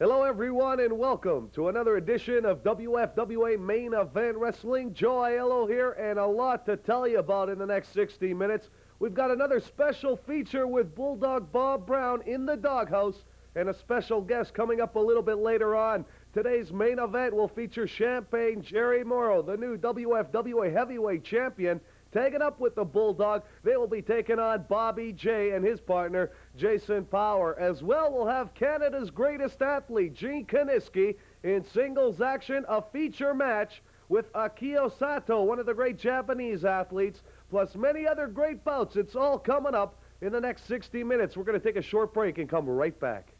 Hello, everyone, and welcome to another edition of WFWA Main Event Wrestling. Joe Aiello here, and a lot to tell you about in the next 60 minutes. We've got another special feature with Bulldog Bob Brown in the doghouse, and a special guest coming up a little bit later on. Today's main event will feature Champagne Jerry Morrow, the new WFWA Heavyweight Champion, taking up with the Bulldog. They will be taking on Bobby J and his partner, Jason Power. As well, we'll have Canada's greatest athlete, Gene Kaniski, in singles action, a feature match with Akio Sato, one of the great Japanese athletes, plus many other great bouts. It's all coming up in the next 60 minutes. We're going to take a short break and come right back.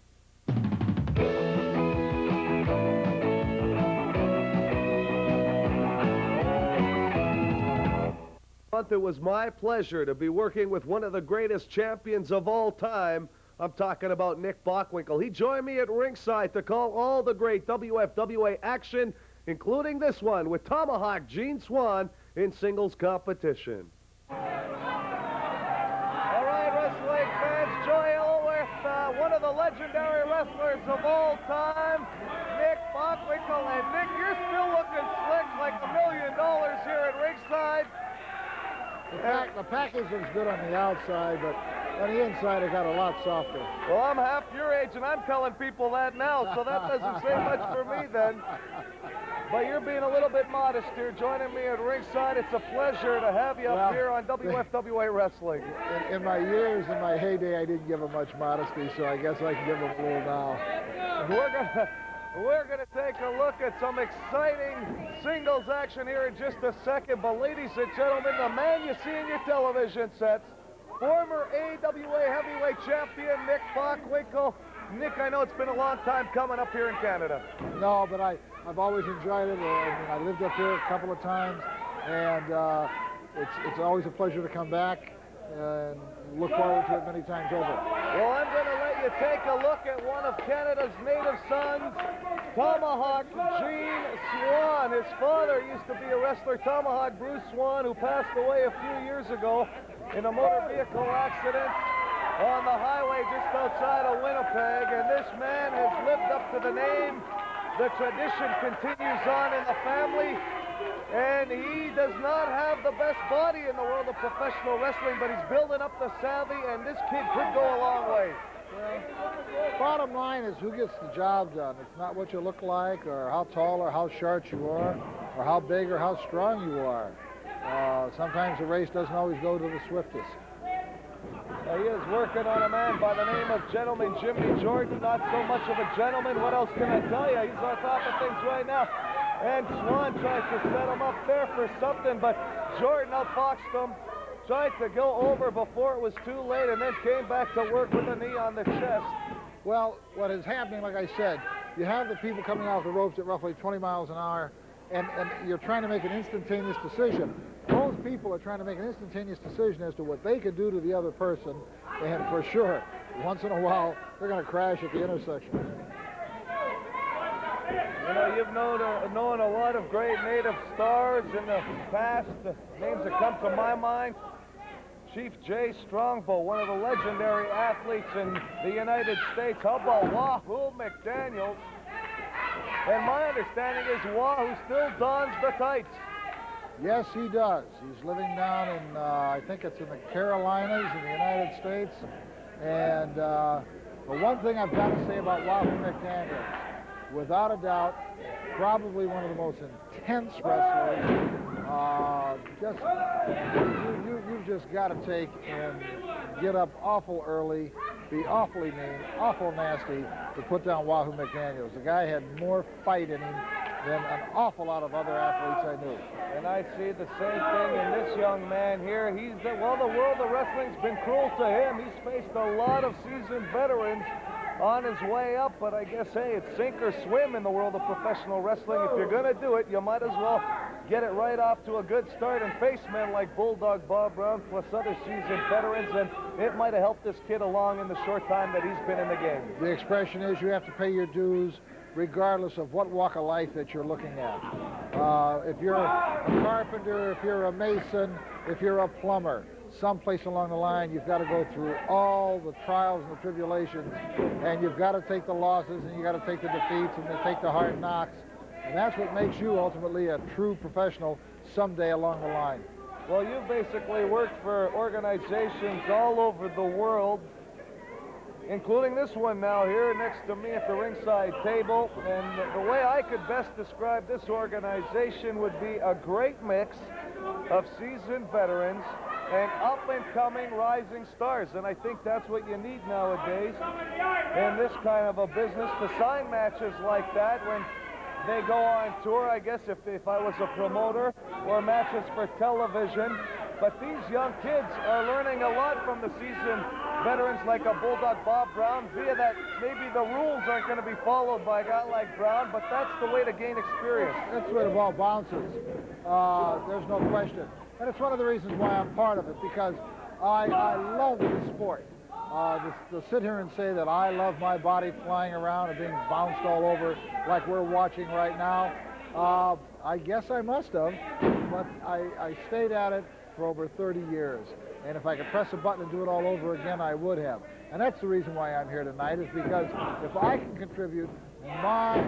It was my pleasure to be working with one of the greatest champions of all time. I'm talking about Nick Bockwinkel. He joined me at ringside to call all the great WFWA action, including this one with Tomahawk Gene Swan in singles competition. All right, wrestling fans, Joe Aiello with one of the legendary wrestlers of all time, Nick Bockwinkel. And Nick, you're still looking slick like $1 million here at ringside. The package looks good on the outside, but on the inside it got a lot softer. Well, I'm half your age, and I'm telling people that now, so that doesn't say much for me then. But you're being a little bit modest here, joining me at ringside. It's a pleasure to have you up here on WFWA Wrestling. In my years, in my heyday, I didn't give him much modesty, so I guess I can give him a little now. We're gonna take a look at some exciting singles action here in just a second. But ladies and gentlemen, the man you see in your television sets, former AWA heavyweight champion Nick Bockwinkel. Nick, I know it's been a long time coming up here in Canada. No, but I've always enjoyed it. I lived up here a couple of times, and it's always a pleasure to come back and look forward to it many times over. Well, I'm going to let you take a look at one of Canada's native sons, Tomahawk Gene Swan. His father used to be a wrestler, Tomahawk Bruce Swan, who passed away a few years ago in a motor vehicle accident on the highway just outside of Winnipeg. And this man has lived up to the name. The tradition continues on in the family. And he does not have the best body in the world of professional wrestling, but he's building up the savvy, and this kid could go a long way. Well, bottom line is who gets the job done. It's not what you look like, or how tall or how short you are, or how big or how strong you are. Sometimes the race doesn't always go to the swiftest. He is working on a man by the name of Gentleman Jimmy Jordan. Not so much of a gentleman. What else can I tell you? He's on top of things right now. And Swan tries to set him up there for something, but Jordan outboxed him, tried to go over before it was too late, and then came back to work with a knee on the chest. Well, what is happening, like I said, you have the people coming off the ropes at roughly 20 miles an hour, and you're trying to make an instantaneous decision. Those people are trying to make an instantaneous decision as to what they could do to the other person, and for sure, once in a while, they're going to crash at the intersection. You know, you've known a lot of great native stars in the past. The names that come to my mind, Chief Jay Strongbow, one of the legendary athletes in the United States. How about Wahoo McDaniels? And my understanding is Wahoo still dons the tights. Yes, he does. He's living down in, I think it's in the Carolinas in the United States. And the one thing I've got to say about Wahoo McDaniels, without a doubt, probably one of the most intense wrestlers. You've just got to take and get up awful early, be awfully mean, awful nasty to put down Wahoo McDaniels. The guy had more fight in him than an awful lot of other athletes I knew. And I see the same thing in this young man here. The world of wrestling's been cruel to him. He's faced a lot of seasoned veterans on his way up, but I guess, hey, it's sink or swim in the world of professional wrestling. If you're going to do it, you might as well get it right off to a good start and face men like Bulldog Bob Brown plus other seasoned veterans, and it might have helped this kid along in the short time that he's been in the game. The expression is you have to pay your dues regardless of what walk of life that you're looking at. If you're a carpenter, if you're a mason, if you're a plumber, someplace along the line, you've got to go through all the trials and the tribulations, and you've got to take the losses, and you've got to take the defeats, and you take the hard knocks, and that's what makes you ultimately a true professional someday along the line. Well, you basically worked for organizations all over the world, including this one now here next to me at the ringside table. And the way I could best describe this organization would be a great mix of seasoned veterans and up-and-coming rising stars. And I think that's what you need nowadays in this kind of a business, to sign matches like that when they go on tour, I guess, if I was a promoter, or matches for television. But these young kids are learning a lot from the seasoned veterans like a Bulldog Bob Brown, via that maybe the rules aren't going to be followed by a guy like Brown, but that's the way to gain experience. That's the way the ball bounces. There's no question. And it's one of the reasons why I'm part of it, because I love this sport. To sit here and say that I love my body flying around and being bounced all over like we're watching right now, I guess I must have, but I stayed at it for over 30 years. And if I could press a button and do it all over again, I would have. And that's the reason why I'm here tonight, is because if I can contribute my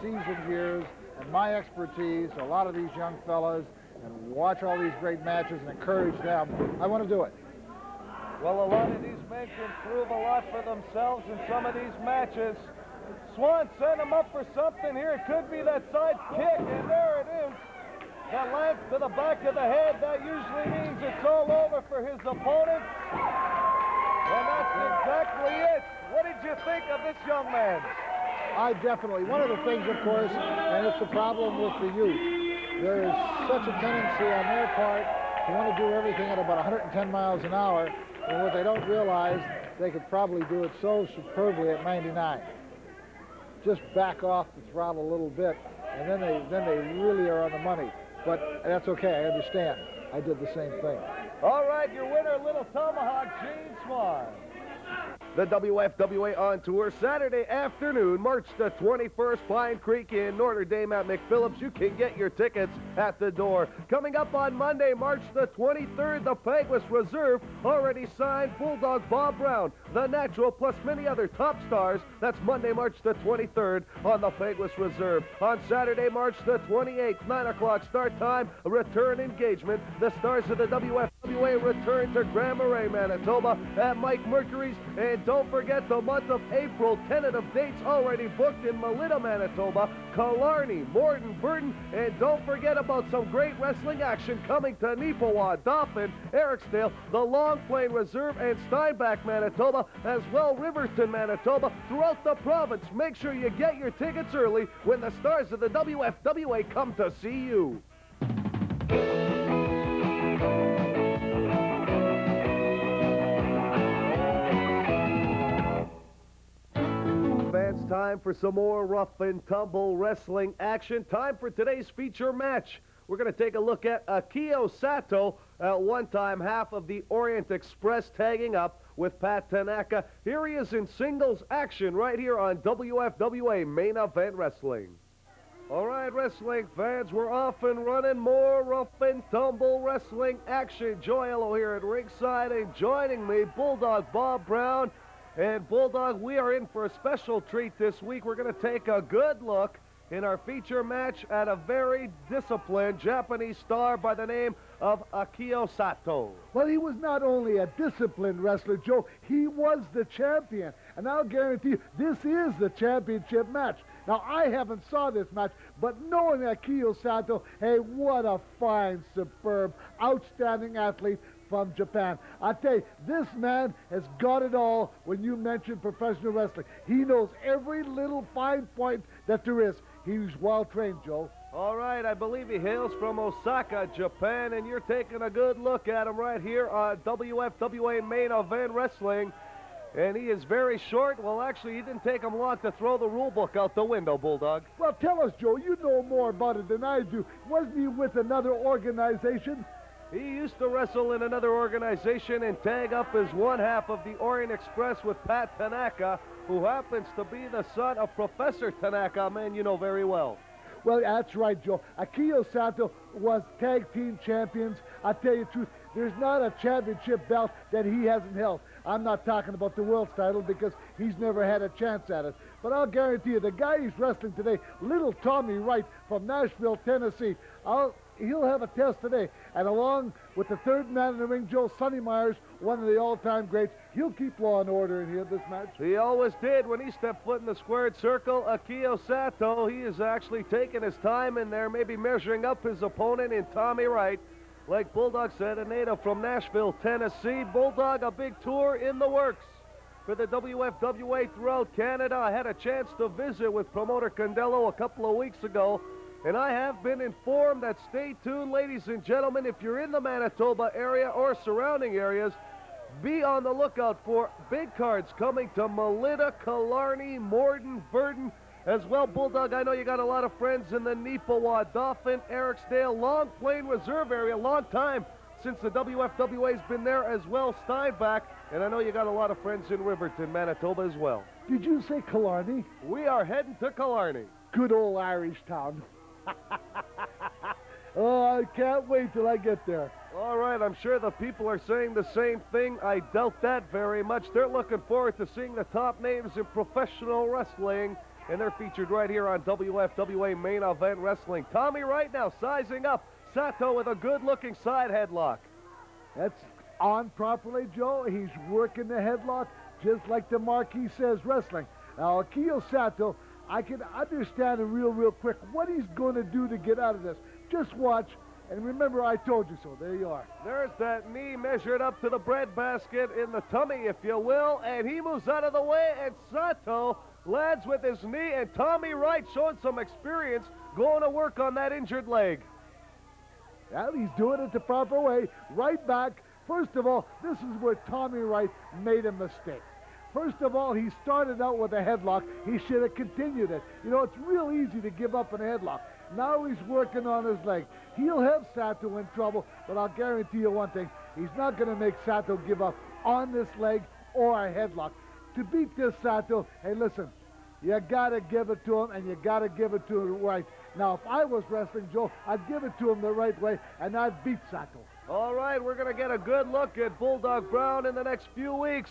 seasoned years and my expertise to a lot of these young fellas and watch all these great matches and encourage them, I want to do it. Well, a lot of these men can prove a lot for themselves in some of these matches. Swan sent him up for something here. It could be that side kick, and there it is. That lance to the back of the head, that usually means it's all over for his opponent. And that's exactly it. What did you think of this young man? I definitely. One of the things, of course, and it's the problem with the youth, there is such a tendency on their part to want to do everything at about 110 miles an hour, and what they don't realize, they could probably do it so superbly at 99. Just back off the throttle a little bit, and then they really are on the money. But that's okay, I understand. I did the same thing. All right, your winner, Little Tomahawk, Gene Swan. The WFWA on tour Saturday afternoon, March the 21st, Pine Creek in Notre Dame at McPhillips. You can get your tickets at the door. Coming up on Monday, March the 23rd, the Peguis Reserve already signed Bulldog Bob Brown, the Natural, plus many other top stars. That's Monday, March the 23rd on the Peguis Reserve. On Saturday, March the 28th, 9 o'clock start time, a return engagement. The stars of the WFWA return to Grand Marais, Manitoba at Mike Mercury's. And don't forget, the month of April, tentative dates already booked in Melita, Manitoba, Killarney, Morton, Burton, and don't forget about some great wrestling action coming to Neepawa, Dauphin, Ericsdale, the Long Plain Reserve, and Steinbach, Manitoba, as well Riverton, Manitoba, throughout the province. Make sure you get your tickets early when the stars of the WFWA come to see you. Fans, time for some more rough and tumble wrestling action. Time for today's feature match. We're going to take a look at Akio Sato, at one time half of the Orient Express, tagging up with Pat Tanaka. Here he is in singles action right here on WFWA Main Event Wrestling. All right, wrestling fans, we're off and running. More rough and tumble wrestling action. Joy Ello here at ringside, and joining me, Bulldog Bob Brown. And Bulldog, we are in for a special treat this week. We're going to take a good look in our feature match at a very disciplined Japanese star by the name of Akio Sato. Well, he was not only a disciplined wrestler, Joe, he was the champion. And I'll guarantee you, this is the championship match. Now, I haven't saw this match, but knowing Akio Sato, hey, what a fine, superb, outstanding athlete from Japan. I tell you, this man has got it all when you mention professional wrestling. He knows every little fine point that there is. He's well trained, Joe. All right, I believe he hails from Osaka, Japan, and you're taking a good look at him right here on WFWA Main Event Wrestling. And he is very short. Well, actually, he didn't take him long to throw the rule book out the window, Bulldog. Well, tell us, Joe, you know more about it than I do. Wasn't he with another organization? He used to wrestle in another organization and tag up as one half of the Orient Express with Pat Tanaka, who happens to be the son of Professor Tanaka, a man you know very well. Well, that's right, Joe. Akio Sato was tag team champions. I tell you the truth, There's not a championship belt that he hasn't held. I'm not talking about the world's title because he's never had a chance at it. But I'll guarantee you, the guy he's wrestling today, little Tommy Wright from Nashville, Tennessee, he'll have a test today. And along with the third man in the ring, Joe Sonny Myers, one of the all-time greats, he'll keep law and order in here this match. He always did when he stepped foot in the squared circle. Akio Sato, he is actually taking his time in there, maybe measuring up his opponent in Tommy Wright. Like Bulldog said, a native from Nashville, Tennessee. Bulldog, a big tour in the works for the WFWA throughout Canada. I had a chance to visit with promoter Condello a couple of weeks ago, and I have been informed that, stay tuned, ladies and gentlemen, if you're in the Manitoba area or surrounding areas, be on the lookout for big cards coming to Melita, Killarney, Morden, Virden, as well. Bulldog, I know you got a lot of friends in the Neepawa, Dauphin, Ericsdale, Long Plain Reserve area. Long time since the WFWA's been there as well, Steinbach, and I know you got a lot of friends in Riverton, Manitoba as well. Did you say Killarney? We are heading to Killarney. Good old Irish town. Oh, I can't wait till I get there. All right, I'm sure the people are saying the same thing. I doubt that very much. They're looking forward to seeing the top names in professional wrestling, and they're featured right here on WFWA Main Event Wrestling. Tommy Wright now sizing up Sato with a good-looking side headlock. That's on properly, Joe. He's working the headlock just like the marquee says wrestling. Now, Akio Sato, I can understand it real quick what he's going to do to get out of this. Just watch, and remember, I told you so. There you are. There's that knee measured up to the breadbasket in the tummy, if you will, and he moves out of the way, and Sato lands with his knee, and Tommy Wright showing some experience going to work on that injured leg. Well, he's doing it the proper way. Right back. First of all, this is where Tommy Wright made a mistake. First of all, he started out with a headlock. He should have continued it. You know, it's real easy to give up in a headlock. Now he's working on his leg. He'll have Sato in trouble, but I'll guarantee you one thing. He's not going to make Sato give up on this leg or a headlock. To beat this Sato, hey, listen, you got to give it to him, and you got to give it to him right. Now, if I was wrestling, Joe, I'd give it to him the right way, and I'd beat Sato. All right, we're going to get a good look at Bulldog Brown in the next few weeks,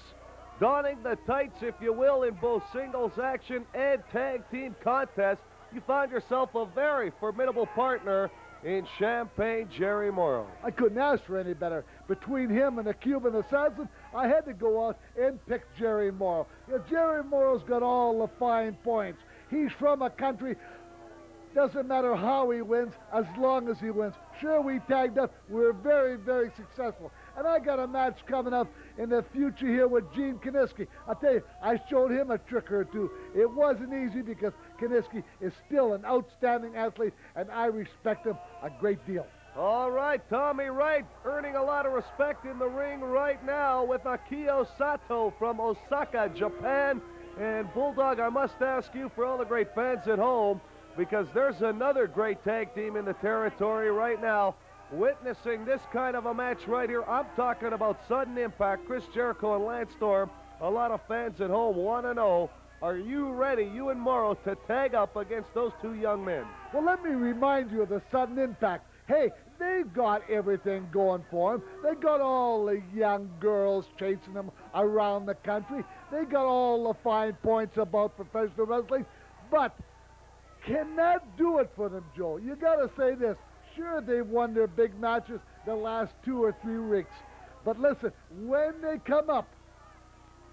donning the tights, if you will, in both singles action and tag team contests. You find yourself a very formidable partner in Champagne Jerry Morrow. I couldn't ask for any better. Between him and the Cuban assassin, I had to go out and pick Jerry Morrow. You know, Jerry Morrow's got all the fine points. He's from a country, doesn't matter how he wins, as long as he wins. Sure, we tagged up. We're very successful. And I got a match coming up in the future here with Gene Kiniski. I'll tell you, I showed him a trick or two. It wasn't easy because Kiniski is still an outstanding athlete, and I respect him a great deal. All right, Tommy Wright earning a lot of respect in the ring right now with Akio Sato from Osaka, Japan. And Bulldog, I must ask you, for all the great fans at home, because there's another great tag team in the territory right now witnessing this kind of a match right here. I'm talking about Sudden Impact, Chris Jericho and Lance Storm. A lot of fans at home want to know, are you ready, you and Morrow, to tag up against those two young men? Well, let me remind you of the Sudden Impact. Hey, they've got everything going for them. They got all the young girls chasing them around the country. They got all the fine points about professional wrestling, but cannot do it for them, Joe. You got to say this. Sure, they've won their big matches the last 2 or 3 weeks. But listen, when they come up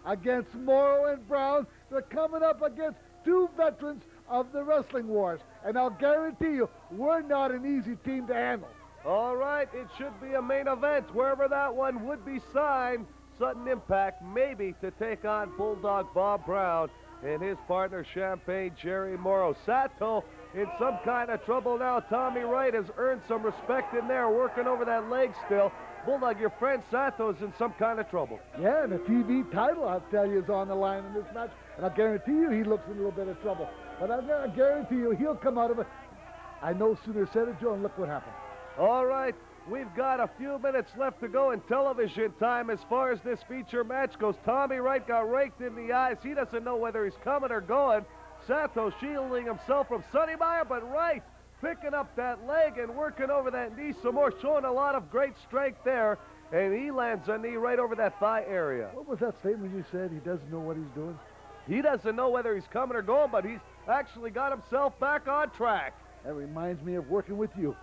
against Morrow and Brown, they're coming up against 2 veterans of the wrestling wars. And I'll guarantee you, we're not an easy team to handle. All right, it should be a main event, wherever that one would be signed. Sudden Impact, maybe, to take on Bulldog Bob Brown and his partner, Champagne Jerry Morrow. Sato in some kind of trouble now. Tommy Wright has earned some respect in there, working over that leg still. Bulldog, your friend Sato's in some kind of trouble. Yeah, and the TV title, I'll tell you, is on the line in this match. And I guarantee you he looks in a little bit of trouble. But I guarantee you he'll come out of it. I no sooner said it, Joe, and look what happened. All right, we've got a few minutes left to go in television time as far as this feature match goes. Tommy Wright got raked in the eyes. He doesn't know whether he's coming or going. Sato shielding himself from Sonny Meyer, but Wright picking up that leg and working over that knee some more, showing a lot of great strength there. and he lands a knee right over that thigh area. What was that statement you said? He doesn't know what he's doing? He doesn't know whether he's coming or going, but he's actually got himself back on track. That reminds me of working with you.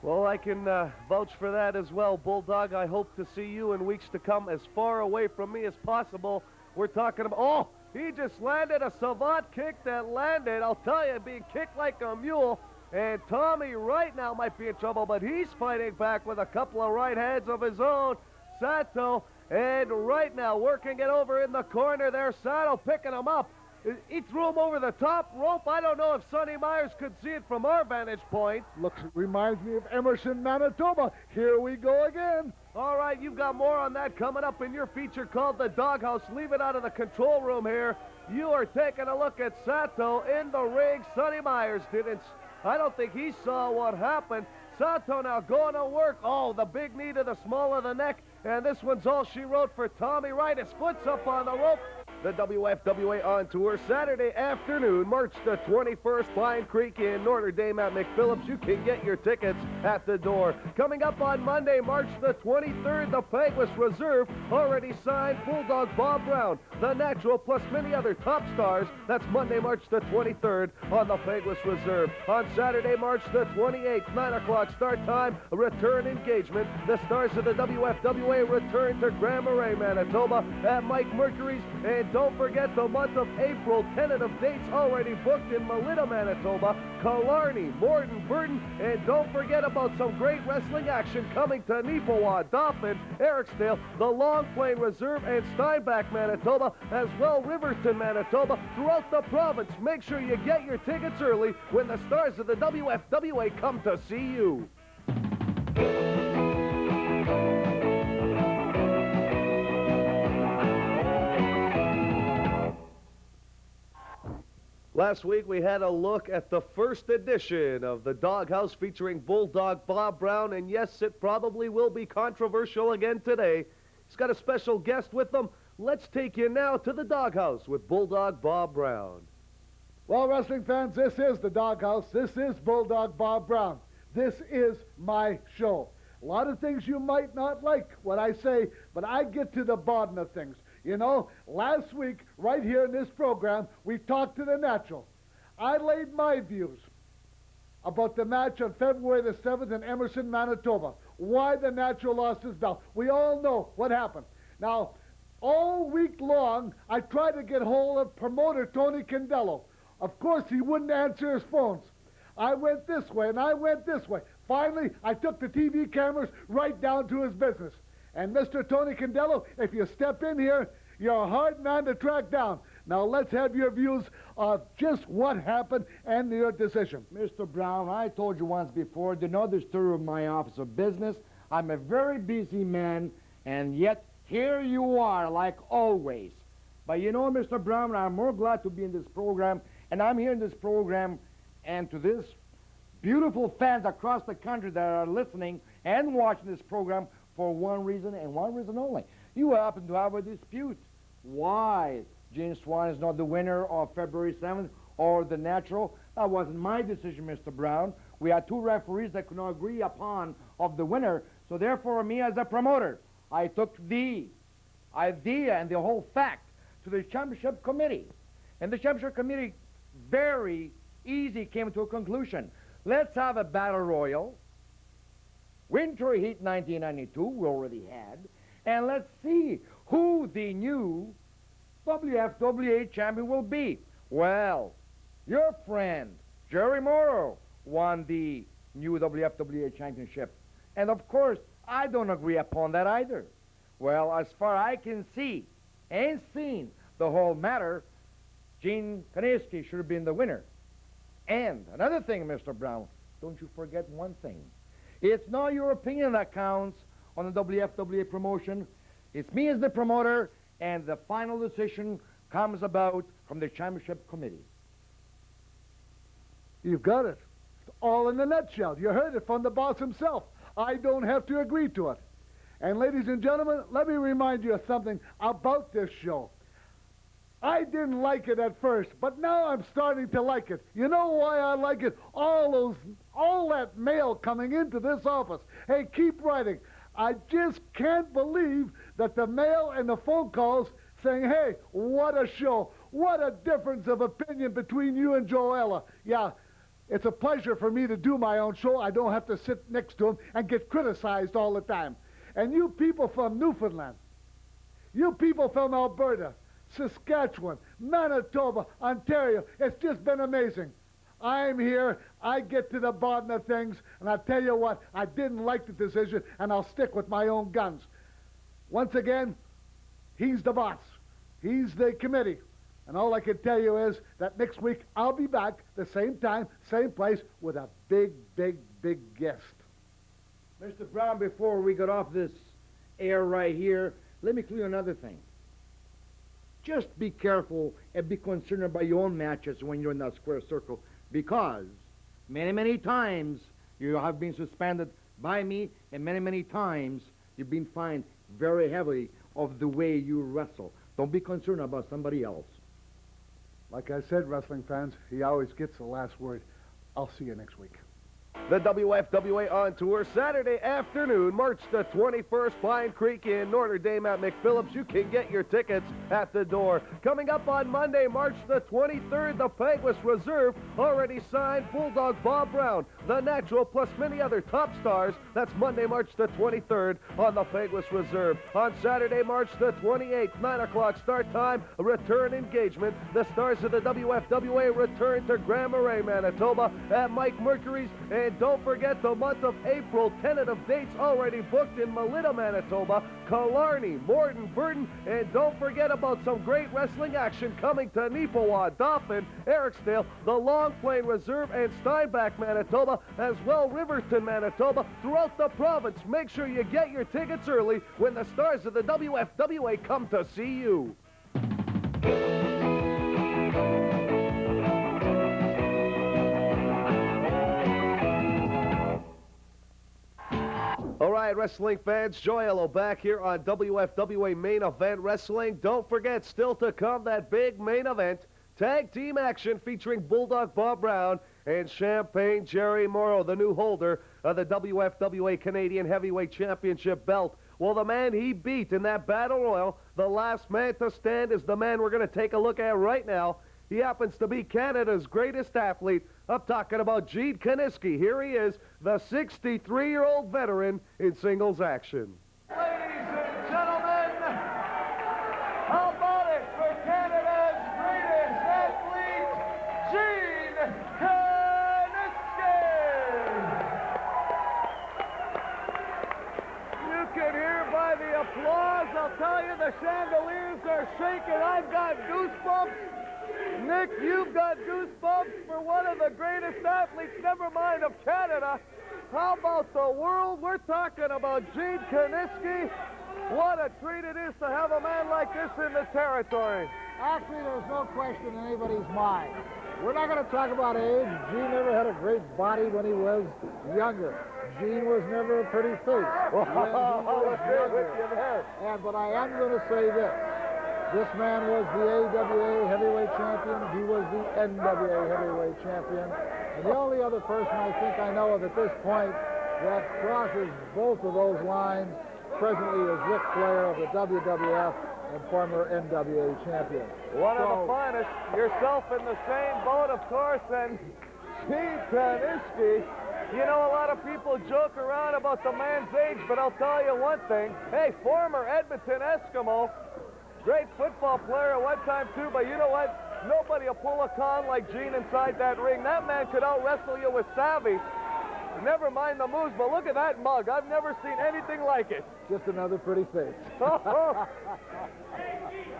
Well, I can vouch for that as well, Bulldog. I hope to see you in weeks to come as far away from me as possible. We're talking about... Oh, he just landed a savant kick that landed. I'll tell you, being kicked like a mule. And Tommy right now might be in trouble, but he's fighting back with a couple of right hands of his own. Sato, and right now working it over in the corner there. Sato picking him up. He threw him over the top rope. I don't know if Sonny Myers could see it from our vantage point. Reminds me of Emerson, Manitoba. Here we go again. All right, you've got more on that coming up in your feature called The Doghouse. Leave it out of the control room here. You are taking a look at Sato in the ring. Sonny Myers didn't. I don't think he saw what happened. Sato now going to work. Oh, the big knee to the small of the neck. And this one's all she wrote for Tommy Wright. His foot's up on the rope. The WFWA on tour Saturday afternoon, March the 21st, Pine Creek in Notre Dame at McPhillips. You can get your tickets at the door. Coming up on Monday, March the 23rd, the Peguis Reserve already signed Bulldog Bob Brown, The Natural, plus many other top stars. That's Monday, March the 23rd on the Peguis Reserve. On Saturday, March the 28th, 9 o'clock start time, return engagement. The stars of the WFWA return to Grand Marais, Manitoba at Mike Mercury's. And don't forget the month of April, tentative dates already booked in Melita, Manitoba, Killarney, Morton, Burton, and don't forget about some great wrestling action coming to Neepawa, Dauphin, Ericsdale, the Long Plain Reserve, and Steinbach, Manitoba, as well Riverton, Manitoba, throughout the province. Make sure you get your tickets early when the stars of the WFWA come to see you. Last week, we had a look at the first edition of the Doghouse featuring Bulldog Bob Brown, and yes, it probably will be controversial again today. He's got a special guest with him. Let's take you now to the Doghouse with Bulldog Bob Brown. Well, wrestling fans, this is the Doghouse. This is Bulldog Bob Brown. This is my show. A lot of things you might not like what I say, but I get to the bottom of things. You know, last week, right here in this program, we talked to the Natural. I laid my views about the match on February the 7th in Emerson, Manitoba. Why the Natural lost his belt. We all know what happened. Now, all week long, I tried to get hold of promoter Tony Candello. Of course, he wouldn't answer his phones. I went this way, and I went this way. Finally, I took the TV cameras right down to his business. And Mr. Tony Candello, if you step in here, you're a hard man to track down. Now let's have your views of just what happened and your decision. Mr. Brown, I told you once before, do not disturb my office of business. I'm a very busy man, and yet here you are, like always. But you know, Mr. Brown, I'm more glad to be in this program, and I'm here in this program, and to this beautiful fans across the country that are listening and watching this program for one reason and one reason only. You happen to have a dispute. Why Gene Swan is not the winner of February 7th or the Natural? That wasn't my decision, Mr. Brown. We had two referees that could not agree upon of the winner, so therefore me as a promoter, I took the idea and the whole fact to the championship committee. And the championship committee very easy came to a conclusion. Let's have a battle royal. Winter Heat 1992 we already had. And let's see who the new WFWA champion will be. Well, your friend, Jerry Morrow, won the new WFWA championship. And of course, I don't agree upon that either. Well, as far as I can see and seen the whole matter, Gene Kaniewski should have been the winner. And another thing, Mr. Brown, don't you forget one thing. It's not your opinion that counts on the WFWA promotion. It's me as the promoter, and the final decision comes about from the championship committee. You've got it. It's all in a nutshell. You heard it from the boss himself. I don't have to agree to it. And ladies and gentlemen, let me remind you of something about this show. I didn't like it at first, but now I'm starting to like it. You know why I like it? All that mail coming into this office. Hey, keep writing. I just can't believe that the mail and the phone calls saying, hey, what a show. What a difference of opinion between you and Joella. Yeah, it's a pleasure for me to do my own show. I don't have to sit next to him and get criticized all the time. And you people from Newfoundland, you people from Alberta, Saskatchewan, Manitoba, Ontario, it's just been amazing. I'm here, I get to the bottom of things, and I tell you what, I didn't like the decision, and I'll stick with my own guns. Once again, he's the boss. He's the committee. And all I can tell you is that next week I'll be back the same time, same place, with a big, big, big guest. Mr. Brown, before we get off this air right here, let me clear another thing. Just be careful and be concerned about your own matches when you're in that square circle, because many, many times you have been suspended by me, and many, many times you've been fined very heavily of the way you wrestle. Don't be concerned about somebody else. Like I said, wrestling fans, he always gets the last word. I'll see you next week. The WFWA on tour Saturday afternoon, March the 21st, Pine Creek in Notre Dame at McPhillips. You can get your tickets at the door. Coming up on Monday, March the 23rd, the Peguis Reserve already signed Bulldog Bob Brown, the Natural, plus many other top stars. That's Monday, March the 23rd on the Peguis Reserve. On Saturday, March the 28th, 9 o'clock start time, a return engagement. The stars of the WFWA return to Grand Marais, Manitoba at Mike Mercury's. And don't forget the month of April, tentative dates already booked in Melita, Manitoba, Killarney, Morton, Burton, and don't forget about some great wrestling action coming to Neepawa, Dauphin, Ericsdale, the Long Plain Reserve, and Steinbach, Manitoba, as well Riverton, Manitoba, throughout the province. Make sure you get your tickets early when the stars of the WFWA come to see you. All right, wrestling fans, Joyello back here on WFWA Main Event Wrestling. Don't forget, still to come, that big main event, tag team action featuring Bulldog Bob Brown and Champagne Jerry Morrow, the new holder of the WFWA Canadian Heavyweight Championship belt. Well, the man he beat in that battle royal, the last man to stand, is the man we're going to take a look at right now. He happens to be Canada's greatest athlete. I'm talking about Gene Kaniski. Here he is, the 63-year-old veteran in singles action. Ladies and gentlemen, how about it for Canada's greatest athlete, Gene Kaniski? You can hear by the applause, I'll tell you, the chandeliers are shaking. I've got goosebumps. Nick, you've got goosebumps for one of the greatest athletes, never mind of Canada. How about the world? We're talking about Gene Kaniski. What a treat it is to have a man like this in the territory. Actually, there's no question in anybody's mind. We're not going to talk about age. Gene never had a great body when he was younger. Gene was never a pretty face when he was younger. But I am going to say this. This man was the AWA heavyweight champion. He was the NWA heavyweight champion. And the only other person I think I know of at this point that crosses both of those lines presently is Ric Flair of the WWF and former NWA champion. One of the finest. Yourself in the same boat, of course, and Gene Kaniski. You know, a lot of people joke around about the man's age, but I'll tell you one thing. Hey, former Edmonton Eskimo, great football player at one time, too, but you know what? Nobody will pull a con like Gene inside that ring. That man could out-wrestle you with savvy. Never mind the moves, but look at that mug. I've never seen anything like it. Just another pretty face.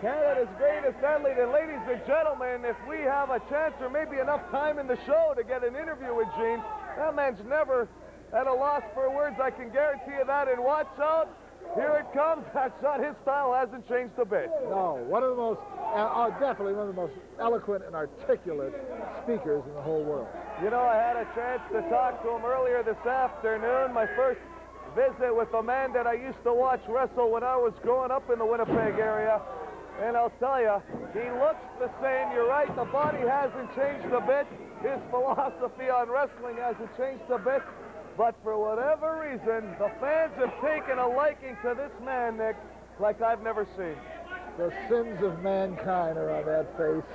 Canada's greatest athlete, and ladies and gentlemen, if we have a chance or maybe enough time in the show to get an interview with Gene, that man's never at a loss for words. I can guarantee you that, and watch out. Here it comes. That's not his style. Hasn't changed a bit. No, one of the most, definitely one of the most eloquent and articulate speakers in the whole world. You know, I had a chance to talk to him earlier this afternoon. My first visit with a man that I used to watch wrestle when I was growing up in the Winnipeg area. And I'll tell you, he looks the same. You're right, the body hasn't changed a bit. His philosophy on wrestling hasn't changed a bit. But for whatever reason, the fans have taken a liking to this man, Nick, like I've never seen. The sins of mankind are on that face.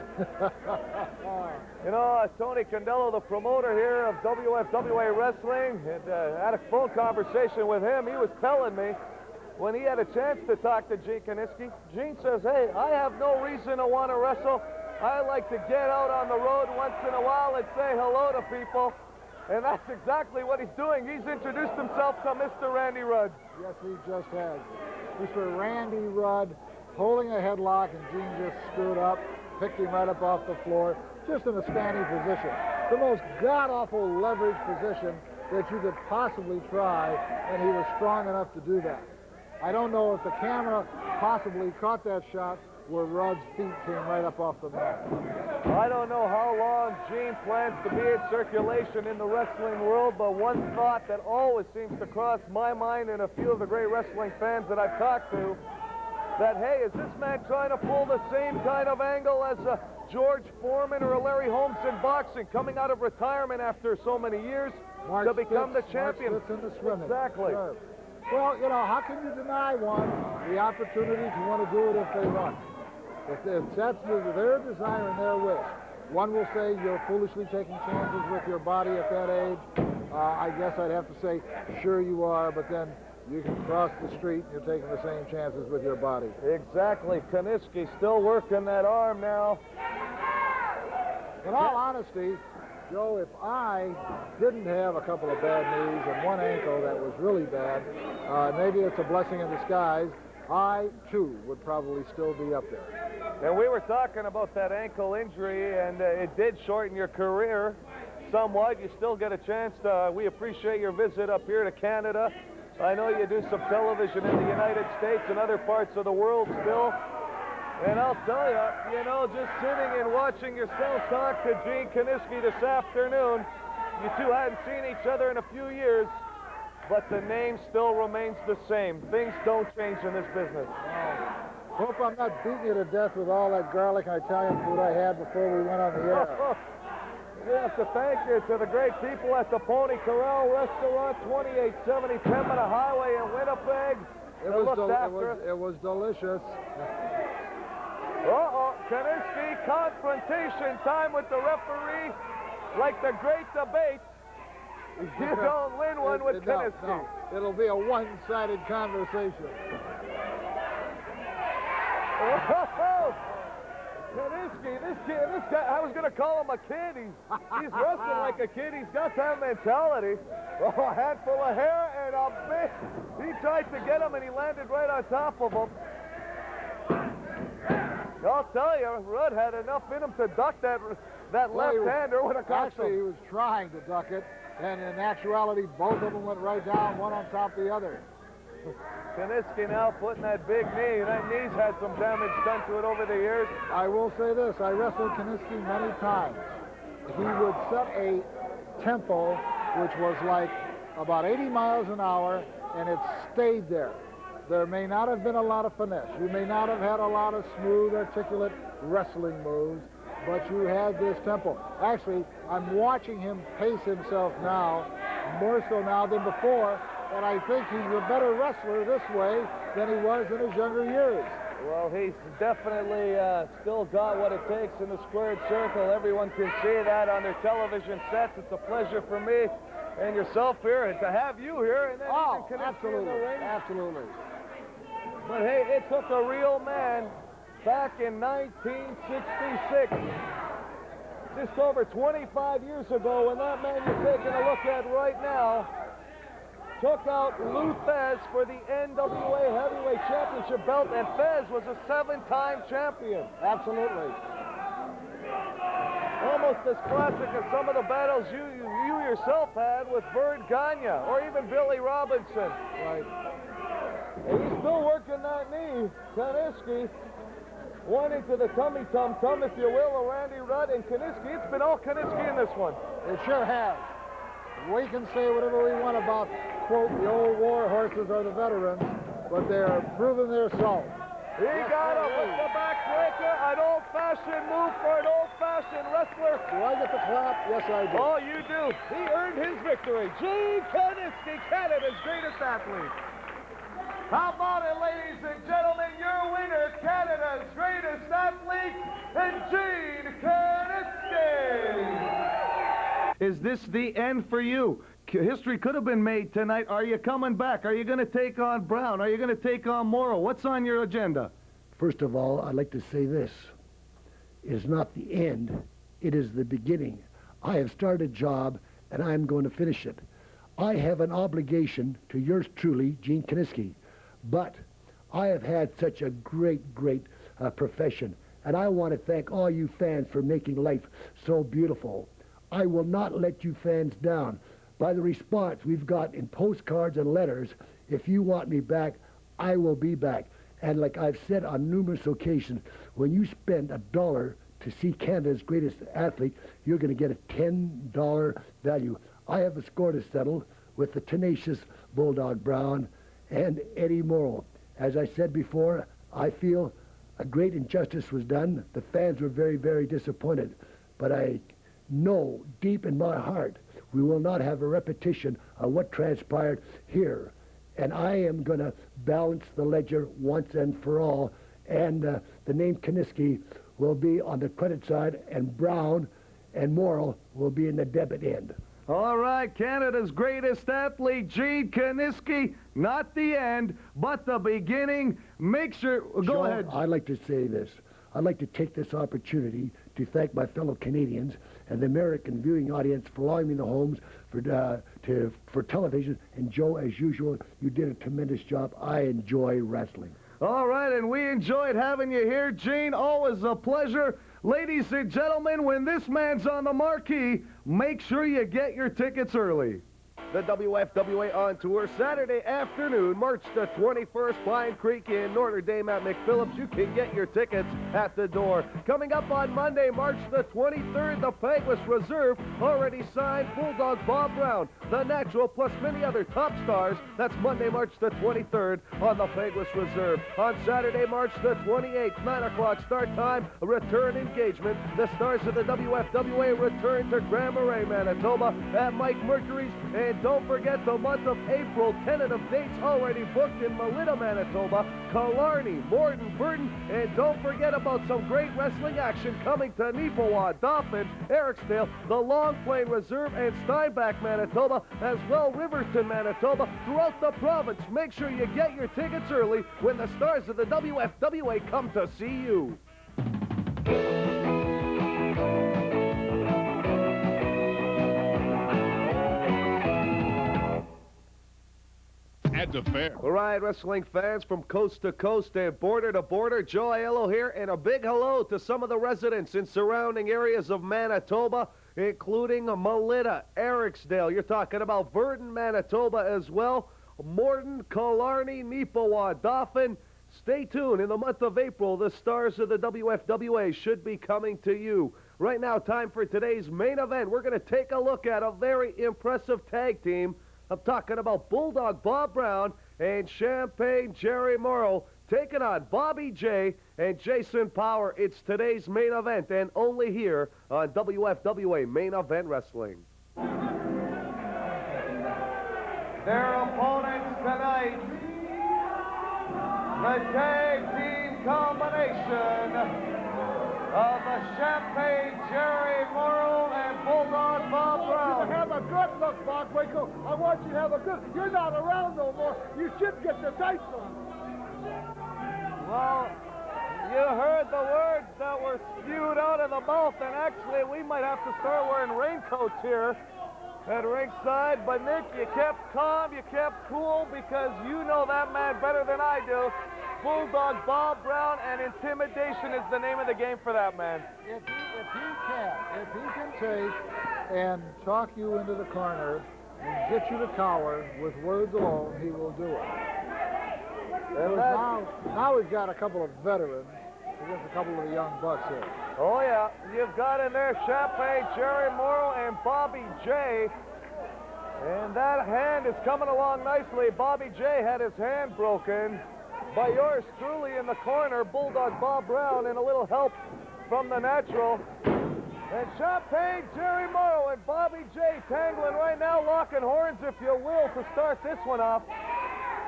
You know, Tony Condello, the promoter here of WFWA Wrestling, had a phone conversation with him. He was telling me when he had a chance to talk to Gene Kiniski, Gene says, hey, I have no reason to want to wrestle. I like to get out on the road once in a while and say hello to people. And that's exactly what he's doing. He's introduced himself to Mr. Randy Rudd. Yes, he just has. Mr. Randy Rudd holding a headlock, and Gene just stood up, picked him right up off the floor, just in a standing position. The most god-awful leverage position that you could possibly try, and he was strong enough to do that. I don't know if the camera possibly caught that shot where Rudd's feet came right up off the mat. I don't know how long Gene plans to be in circulation in the wrestling world, but one thought that always seems to cross my mind and a few of the great wrestling fans that I've talked to, that, hey, is this man trying to pull the same kind of angle as George Foreman or a Larry Holmes in boxing, coming out of retirement after so many years to become the champion? March Spitz in the swimming. Exactly. Sure. Well, you know, how can you deny one the opportunity to want to do it if they want? If that's their desire and their wish. One will say you're foolishly taking chances with your body at that age. I guess I'd have to say, sure you are, but then you can cross the street and you're taking the same chances with your body. Exactly. Kiniski still working that arm now. In all honesty, Joe, if I didn't have a couple of bad knees and one ankle that was really bad, maybe it's a blessing in disguise, I, too, would probably still be up there. And we were talking about that ankle injury, and it did shorten your career somewhat. You still get a chance to, we appreciate your visit up here to Canada. I know you do some television in the United States and other parts of the world still. And I'll tell you, you know, just sitting and watching yourself talk to Gene Kiniski this afternoon, you two hadn't seen each other in a few years, but the name still remains the same. Things don't change in this business. Hope I'm not beating you to death with all that garlic and Italian food I had before we went on the air. We have to thank you to the great people at the Pony Corral Restaurant, 2870 Pembina Highway in Winnipeg. It was delicious. Kiniski, confrontation time with the referee. Like the great debate, you don't win one with Kiniski. No. It'll be a one-sided conversation. Kiniski, this guy, I was going to call him a kid. He's wrestling like a kid. He's got that mentality. Oh, a handful of hair and a big. He tried to get him and he landed right on top of him. I'll tell you, Rudd had enough in him to duck that left-hander with a caution. Actually, he was trying to duck it, and in actuality, both of them went right down, one on top of the other. Kiniski now putting that big knee. That knee's had some damage done to it over the years. I will say this, I wrestled Kiniski many times. He would set a tempo which was like about 80 miles an hour, and it stayed there. There may not have been a lot of finesse. You may not have had a lot of smooth, articulate wrestling moves, but you had this tempo. Actually, I'm watching him pace himself now, more so now than before, and I think he's a better wrestler this way than he was in his younger years. Well, he's definitely still got what it takes in the squared circle. Everyone can see that on their television sets. It's a pleasure for me and yourself here, and to have you here, and then even Kiniski in the ring. Absolutely. But hey, it took a real man back in 1966, just over 25 years ago, when that man you're taking a look at right now took out Lou Thesz for the NWA Heavyweight Championship belt, and Thesz was a 7-time champion. Absolutely. Almost as classic as some of the battles you yourself had with Bert Gagne or even Billy Robinson. Right. And he's still working that knee, Kiniski. One into the tummy tum-tum, if you will, of Randy Rudd and Kiniski. It's been all Kiniski in this one. It sure has. We can say whatever we want about, quote, the old war horses or the veterans, but they are proving their salt. He got him with the backbreaker, an old-fashioned move for an old-fashioned old-fashioned wrestler. Do I get the clap? Yes, I do. Oh, you do. He earned his victory. Gene Kaniski, Canada's greatest athlete. How about it, ladies and gentlemen? Your winner, Canada's greatest athlete, and Gene Kaniski. Is this the end for you? History could have been made tonight. Are you coming back? Are you going to take on Brown? Are you going to take on Morrow? What's on your agenda? First of all, I'd like to say this. It is not the end. It is the beginning. I have started a job, and I'm going to finish it. I have an obligation to yours truly, Gene Kaniski. But I have had such a great profession, and I want to thank all you fans for making life so beautiful. I will not let you fans down. By the response we've got in postcards and letters, if you want me back, I will be back. And like I've said on numerous occasions, when you spend $1 to see Canada's greatest athlete, you're going to get a $10 value. I have a score to settle with the tenacious Bulldog Brown and Eddie Morrow. As I said before, I feel a great injustice was done. The fans were very disappointed. But I know deep in my heart we will not have a repetition of what transpired here. And I am going to balance the ledger once and for all. And the name Kaniski will be on the credit side, and Brown and Morrow will be in the debit end. All right, Canada's greatest athlete, Gene Kaniski. Not the end, but the beginning. Make sure... Go ahead. I'd like to say this. I'd like to take this opportunity to thank my fellow Canadians and the American viewing audience for allowing me in the homes for television. And Joe, as usual, you did a tremendous job. I enjoy wrestling. All right, and we enjoyed having you here, Gene. Always a pleasure. Ladies and gentlemen, when this man's on the marquee, make sure you get your tickets early. The WFWA on tour Saturday afternoon, March the 21st, Pine Creek in Notre Dame at McPhillips. You can get your tickets at the door. Coming up on Monday, March the 23rd, the Peguis Reserve already signed Bulldog Bob Brown, the Natural, plus many other top stars. That's Monday, March the 23rd on the Peguis Reserve. On Saturday, March the 28th, 9 o'clock start time, a return engagement. The stars of the WFWA return to Grand Marais, Manitoba at Mike Mercury's. And don't forget the month of April, tentative dates already booked in Melita, Manitoba, Killarney, Morden, Burton, and don't forget about some great wrestling action coming to Neepawa, Dauphin, Ericsdale, the Long Plain Reserve, and Steinbach, Manitoba, as well Riverton, Manitoba, throughout the province. Make sure you get your tickets early when the stars of the WFWA come to see you. At the fair. All right, wrestling fans from coast to coast and border to border, Joe Aiello here, and a big hello to some of the residents in surrounding areas of Manitoba, including Melita, Ericsdale. You're talking about Virden, Manitoba as well, Morden, Killarney, Neepawa, Dauphin. Stay tuned. In the month of April, the stars of the WFWA should be coming to you. Right now, time for today's main event. We're going to take a look at a very impressive tag team. I'm talking about Bulldog Bob Brown and Champagne Jerry Morrow taking on Bobby J and Jason Power. It's today's main event, and only here on WFWA Main Event Wrestling. Their opponents tonight, the tag team combination of the Champagne Jerry Morrow and Bulldog Bob Brown. Have a good look, Bogwinkle. I want you to have a good... You're not around no more. You should get your tights on. Well, you heard the words that were spewed out of the mouth, and actually we might have to start wearing raincoats here at ringside. But Nick, you kept calm, you kept cool, because you know that man better than I do. Bulldog Bob Brown, and intimidation is the name of the game for that man. If he can take and talk you into the corner and get you to cower with words alone, he will do it. And now we've got a couple of veterans against a couple of the young bucks here. Oh yeah, you've got in there Champagne Jerry Morrow and Bobby J. And that hand is coming along nicely. Bobby J had his hand broken by yours truly in the corner, Bulldog Bob Brown, and a little help from the Natural. And Champagne, Jerry Morrow, and Bobby J tangling right now, locking horns, if you will, to start this one off.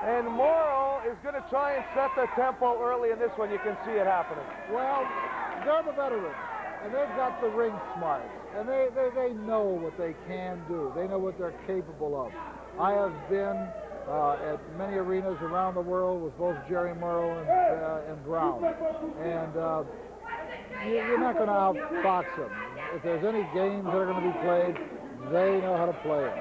And Morrow is going to try and set the tempo early in this one. You can see it happening. Well, they're the veterans, and they've got the ring smarts, and they know what they can do. They know what they're capable of. I have been at many arenas around the world with both Jerry Morrow and Brown, and you're not going to outbox them. If there's any games that are going to be played, they know how to play them.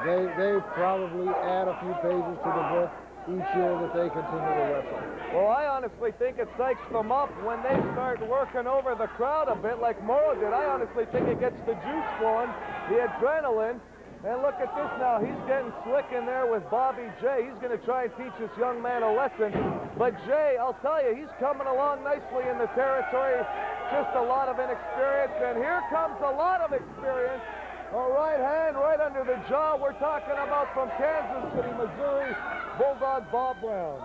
They probably add a few pages to the book each year that they continue to wrestle. Well, I honestly think it psychs them up when they start working over the crowd a bit like Morrow did. I honestly think it gets the juice flowing, the adrenaline. And look at this now. He's getting slick in there with Bobby J. He's going to try and teach this young man a lesson. But Jay, I'll tell you, he's coming along nicely in the territory. Just a lot of inexperience. And here comes a lot of experience. A right hand right under the jaw. We're talking about from Kansas City, Missouri, Bulldog Bob Brown.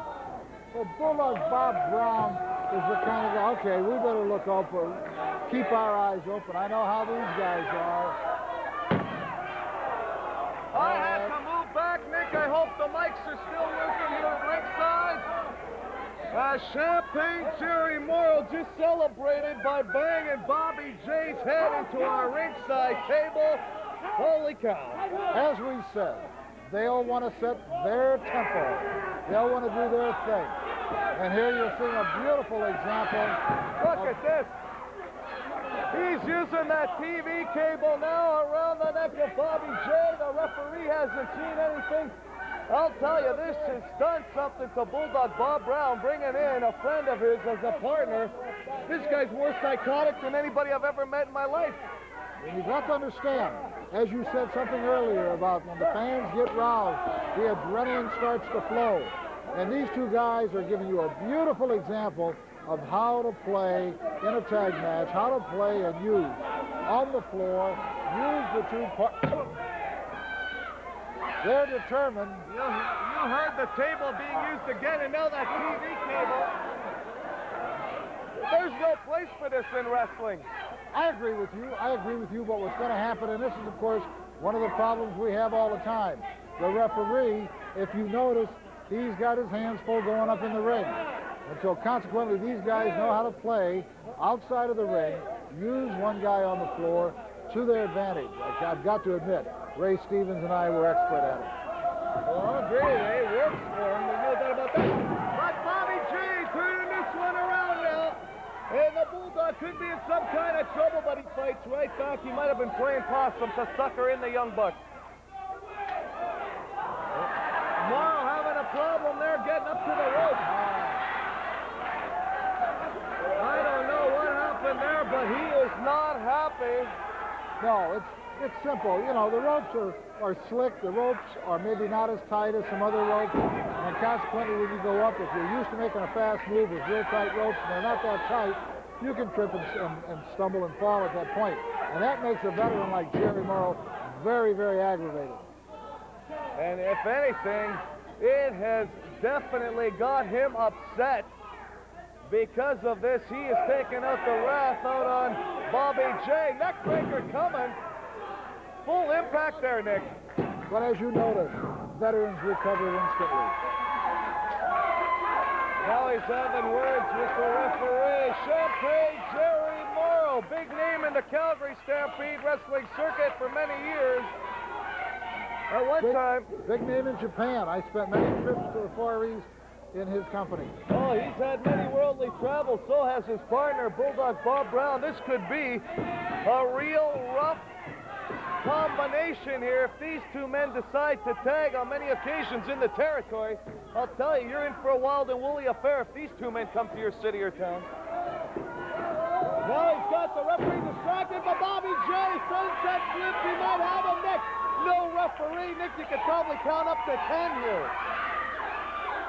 Well, Bulldog Bob Brown is the kind of guy, okay, we better look open, keep our eyes open. I know how these guys are. I have to move back, Nick. I hope the mics are still working here at ringside. Champagne Jerry Morrow just celebrated by banging Bobby J's head into our ringside table. Holy cow. As we said, they'll want to set their tempo. They'll want to do their thing. And here you're seeing a beautiful example. Look at this. He's using that TV cable now around the neck of Bobby J. The referee hasn't seen anything. I'll tell you, this has done something to Bulldog Bob Brown, bringing in a friend of his as a partner. This guy's more psychotic than anybody I've ever met in my life. And you've got to understand, as you said something earlier about when the fans get roused, the adrenaline starts to flow. And these two guys are giving you a beautiful example of how to play in a tag match, how to play and use on the floor, use the two parts. They're determined. You heard the table being used again, and now that TV cable. There's no place for this in wrestling. I agree with you. I agree with you, but what's going to happen, and this is, of course, one of the problems we have all the time. The referee, if you notice, he's got his hands full going up in the ring. And so consequently, these guys know how to play outside of the ring, use one guy on the floor to their advantage. Like I've got to admit, Ray Stevens and I were expert at it. Well, I agree. It works for him. There's no doubt about that. But Bobby J turning this one around now. And the Bulldog could be in some kind of trouble, but he fights right back. He might have been playing possum to sucker in the Young Bucks. Morrow having a problem there getting up to the rope. I don't know what happened there, but he is not happy. No, it's simple. You know, the ropes are slick. The ropes are maybe not as tight as some other ropes. And consequently, when you go up, if you're used to making a fast move with real tight ropes and they're not that tight, you can trip and stumble and fall at that point. And that makes a veteran like Jerry Morrow very, very aggravated. And if anything, it has definitely got him upset. Because of this, he is taking out the wrath out on Bobby J. Neckbreaker coming. Full impact there, Nick. But as you notice, veterans recover instantly. Now he's having words with the referee. Champagne Jerry Morrow, big name in the Calgary Stampede wrestling circuit for many years. At one time. Big name in Japan. I spent many trips to the Far East in his company. Oh, he's had many worldly travels. So has his partner, Bulldog Bob Brown. This could be a real rough combination here if these two men decide to tag on many occasions in the territory. I'll tell you, you're in for a wild and woolly affair if these two men come to your city or town. Now he's got the referee distracted, but Bobby J. Sunset flip, he might have him next. No referee. Nick, you could probably count up to 10 here.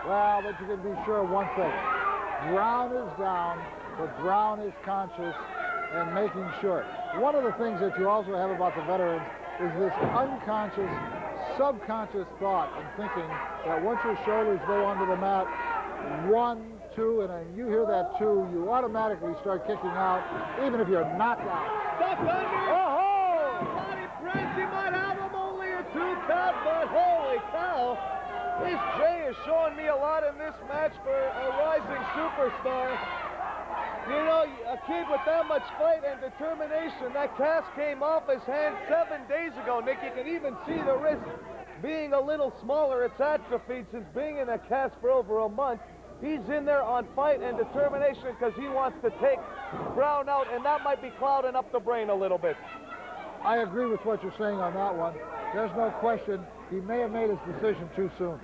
Well, but you can be sure of one thing. Brown is down, but Brown is conscious and making sure. One of the things that you also have about the veterans is this unconscious, subconscious thought and thinking that once your shoulders go onto the mat, 1, two, and you hear that two, you automatically start kicking out, even if you're knocked out. Stuck under. Oh! Body press. He might have him. Only a 2 count, but holy cow. This Jay is showing me a lot in this match for a rising superstar. You know, a kid with that much fight and determination. That cast came off his hand 7 days ago, Nick. You can even see the wrist being a little smaller. It's atrophied since being in a cast for over a month. He's in there on fight and determination because he wants to take Brown out, and that might be clouding up the brain a little bit. I agree with what you're saying on that one. There's no question he may have made his decision too soon.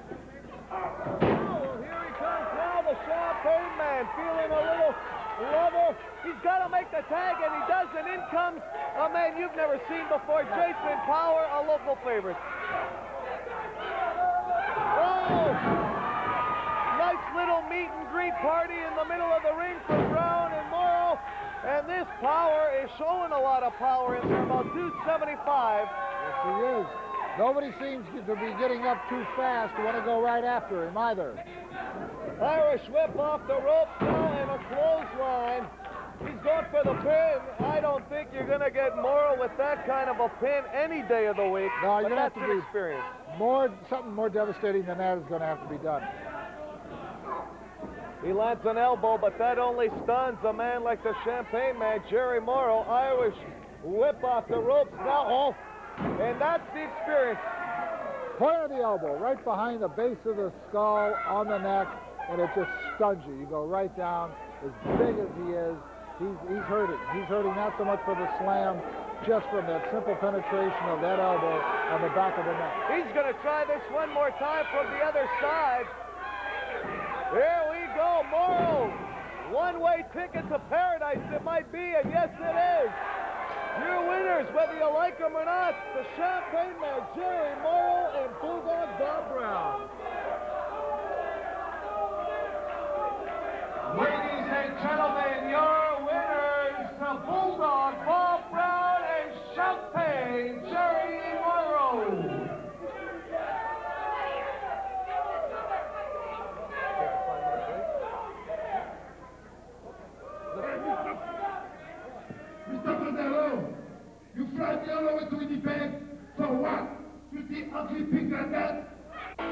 Oh, here he comes now, the Champagne Man, feeling a little level. He's got to make the tag, and he does, and in comes a man you've never seen before, Jason Power, a local favorite. Oh! Nice little meet and greet party in the middle of the ring for Brown and Morrow. And this Power is showing a lot of power in there, about 275. Yes, he is. Nobody seems to be getting up too fast to want to go right after him either. Irish whip off the ropes now and a clothesline. He's going for the pin. I don't think you're going to get Morrow with that kind of a pin any day of the week. No, you're but going to have that's to an be experience. Something more devastating than that is going to have to be done. He lands an elbow, but that only stuns a man like the Champagne Man, Jerry Morrow. Irish whip off the ropes now. Oh, and that's the experience. Point of the elbow, right behind the base of the skull, on the neck, and it just stuns you. You go right down. As big as he is, he's hurting. He's hurting not so much for the slam, just from that simple penetration of that elbow on the back of the neck. He's going to try this one more time from the other side. Here we go, Morrow. One-way ticket to paradise it might be, and yes it is. Your winners, whether you like them or not, the Champagne Man, Jerry Morrow, and Bulldog Bob Brown. Ladies and gentlemen, your winners, the Bulldog Bob Brown and Champagne Jerry Morrow. Mr. Mandelo, you fly me all over to Winnipeg for what? To see ugly pigs like that?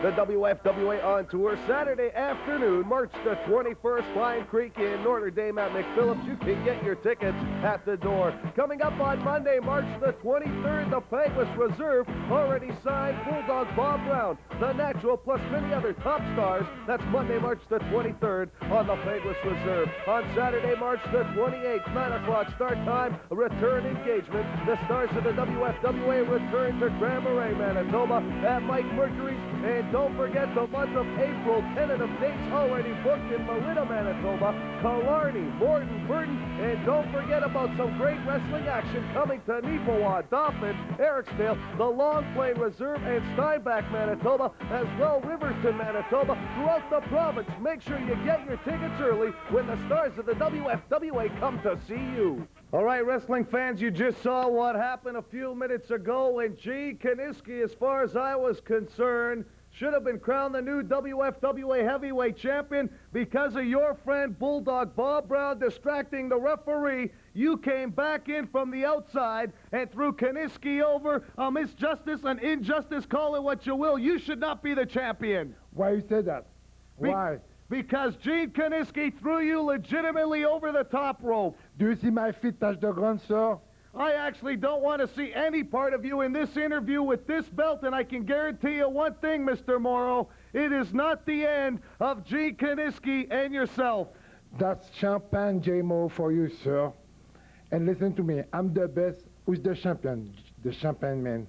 The WFWA on tour Saturday afternoon, March the 21st, Pine Creek in Notre Dame at McPhillips. You can get your tickets at the door. Coming up on Monday, March the 23rd, the Painless Reserve already signed Bulldog Bob Brown, the Natural, plus many other top stars. That's Monday, March the 23rd on the Painless Reserve. On Saturday, March the 28th, 9 o'clock start time, return engagement. The stars of the WFWA return to Grand Marais, Manitoba at Mike Mercury's. And don't forget the month of April, tentative dates already booked in Melita, Manitoba, Killarney, Borden, Burton, and don't forget about some great wrestling action coming to Neepawa, Dauphin, Ericsdale, the Long Plain Reserve, and Steinbach, Manitoba, as well Riverton, Manitoba, throughout the province. Make sure you get your tickets early when the stars of the WFWA come to see you. All right, wrestling fans, you just saw what happened a few minutes ago, and G. Kaniski, as far as I was concerned, should have been crowned the new WFWA heavyweight champion because of your friend Bulldog Bob Brown distracting the referee. You came back in from the outside and threw Kaniski over a misjustice, an injustice, call it what you will. You should not be the champion. Why you say that? Why? Because Gene Kaniski threw you legitimately over the top rope. Do you see my feet touch the ground, sir? I actually don't want to see any part of you in this interview with this belt, and I can guarantee you one thing, Mr. Morrow. It is not the end of Gene Kaniski and yourself. That's Champagne J-Mo for you, sir. And listen to me, I'm the best. Who's the champion? The Champagne Man.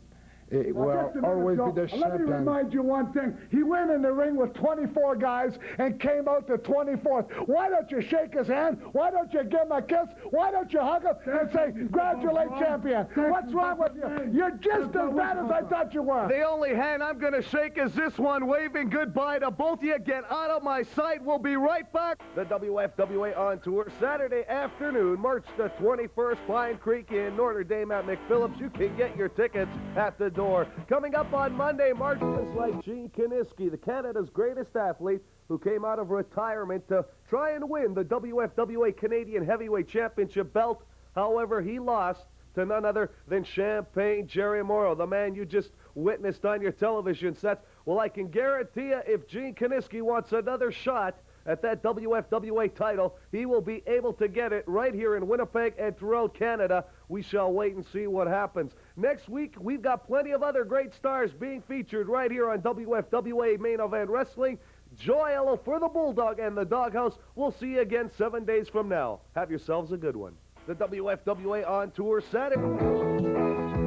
It will always be the champion. Let me remind you one thing. He went in the ring with 24 guys and came out the 24th. Why don't you shake his hand? Why don't you give him a kiss? Why don't you hug him and say, congratulate champion? What's wrong with you? You're just as bad as I thought you were. The only hand I'm going to shake is this one, waving goodbye to both of you. Get out of my sight. We'll be right back. The WFWA on tour Saturday afternoon, March the 21st, Pine Creek in Notre Dame at McPhillips. You can get your tickets at the door. door. Coming up on Monday, marksmen like Gene Kiniski, the Canada's greatest athlete, who came out of retirement to try and win the WFWA Canadian Heavyweight Championship belt. However, he lost to none other than Champagne Jerry Morrow, the man you just witnessed on your television sets. Well, I can guarantee you, if Gene Kiniski wants another shot at that WFWA title, he will be able to get it right here in Winnipeg and throughout Canada. We shall wait and see what happens. Next week, we've got plenty of other great stars being featured right here on WFWA Main Event Wrestling. Joy Ello for the Bulldog and the Doghouse. We'll see you again 7 days from now. Have yourselves a good one. The WFWA on tour Saturday.